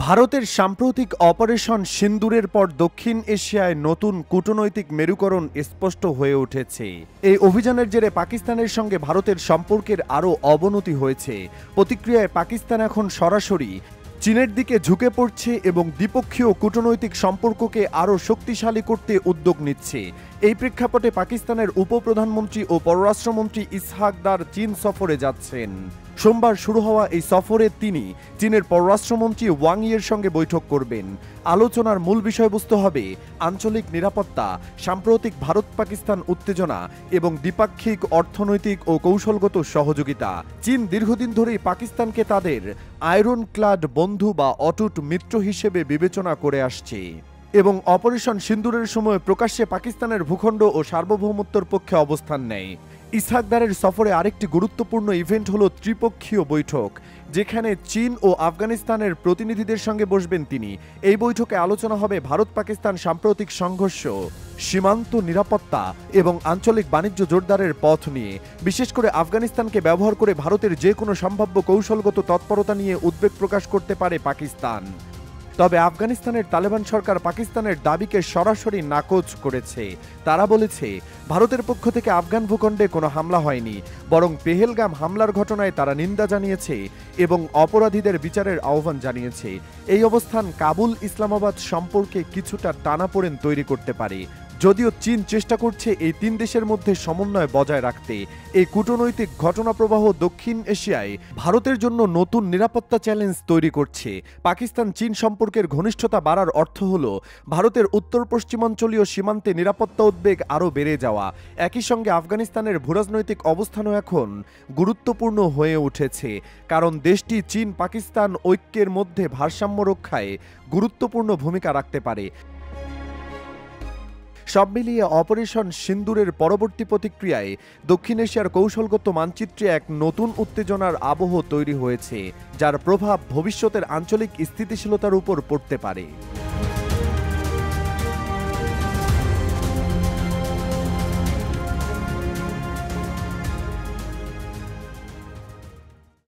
ভারতের সাম্প্রতিক অপারেশন সিন্দুরের পর দক্ষিণ এশিয়ায় নতুন কূটনৈতিক মেরুকরণ স্পষ্ট হয়ে উঠেছে। এই অভিযানের জেরে পাকিস্তানের সঙ্গে ভারতের সম্পর্কের আরও অবনতি হয়েছে। প্রতিক্রিয়ায় পাকিস্তান এখন সরাসরি চীনের দিকে ঝুঁকে পড়ছে এবং দ্বিপক্ষীয় কূটনৈতিক সম্পর্ককে আরও শক্তিশালী করতে উদ্যোগ নিচ্ছে। এই প্রেক্ষাপটে পাকিস্তানের উপপ্রধানমন্ত্রী ও পররাষ্ট্রমন্ত্রী ইসহাক দার চীন সফরে যাচ্ছেন। সোমবার শুরু হওয়া এই সফরে তিনি চীনের পররাষ্ট্রমন্ত্রী ওয়াং ইয়ের সঙ্গে বৈঠক করবেন। আলোচনার মূল বিষয়বস্তু হবে আঞ্চলিক নিরাপত্তা, সাম্প্রতিক ভারত পাকিস্তান উত্তেজনা এবং দ্বিপাক্ষিক অর্থনৈতিক ও কৌশলগত সহযোগিতা। চীন দীর্ঘদিন ধরেই পাকিস্তানকে তাদের আয়রন ক্লাড বন্ধু বা অটুট মিত্র হিসেবে বিবেচনা করে আসছে এবং অপারেশন সিন্দুরের সময় প্রকাশ্যে পাকিস্তানের ভূখণ্ড ও সার্বভৌমত্বের পক্ষে অবস্থান নেয়। ইসহাক দারের সফরে আরেকটি গুরুত্বপূর্ণ ইভেন্ট হল ত্রিপক্ষীয় বৈঠক, যেখানে চীন ও আফগানিস্তানের প্রতিনিধিদের সঙ্গে বসবেন তিনি। এই বৈঠকে আলোচনা হবে ভারত পাকিস্তান সাম্প্রতিক সংঘর্ষ, সীমান্ত নিরাপত্তা এবং আঞ্চলিক বাণিজ্য জোরদারের পথ নিয়ে। বিশেষ করে আফগানিস্তানকে ব্যবহার করে ভারতের যে কোনো সম্ভাব্য কৌশলগত তৎপরতা নিয়ে উদ্বেগ প্রকাশ করতে পারে পাকিস্তান। তবে আফগানিস্তানের তালেবান সরকার পাকিস্তানের দাবিকে সরাসরি নাকচ করেছে। তারা বলেছে ভারতের পক্ষ থেকে আফগান ভূখণ্ডে কোনো হামলা হয়নি, বরং পেহেলগাম হামলার ঘটনায় তারা নিন্দা জানিয়েছে এবং অপরাধীদের বিচারের আহ্বান জানিয়েছে। এই অবস্থান কাবুল ইসলামাবাদ সম্পর্কে কিছুটা টানাপোড়েন তৈরি করতে পারে। যদিও চীন চেষ্টা করছে এই তিন দেশের মধ্যে সমন্বয় বজায় রাখতে। এই কূটনৈতিক ঘটনাপ্রবাহ দক্ষিণ এশিয়ায় ভারতের জন্য নতুন নিরাপত্তা চ্যালেঞ্জ তৈরি করছে। পাকিস্তান চীন সম্পর্কের ঘনিষ্ঠতা বাড়ার অর্থ হল ভারতের উত্তর পশ্চিমাঞ্চলীয় সীমান্তে নিরাপত্তা উদ্বেগ আরও বেড়ে যাওয়া। একই সঙ্গে আফগানিস্তানের ভূরাজনৈতিক অবস্থানও এখন গুরুত্বপূর্ণ হয়ে উঠেছে, কারণ দেশটি চীন পাকিস্তান ঐক্যের মধ্যে ভারসাম্য রক্ষায় গুরুত্বপূর্ণ ভূমিকা রাখতে পারে। সব মিলিয়ে অপারেশন সিন্দুরের পরবর্তী প্রতিক্রিয়ায় দক্ষিণ এশিয়ার কৌশলগত মানচিত্রে এক নতুন উত্তেজনার আবহ তৈরি হয়েছে, যার প্রভাব ভবিষ্যতের আঞ্চলিক স্থিতিশীলতার উপর পড়তে পারে।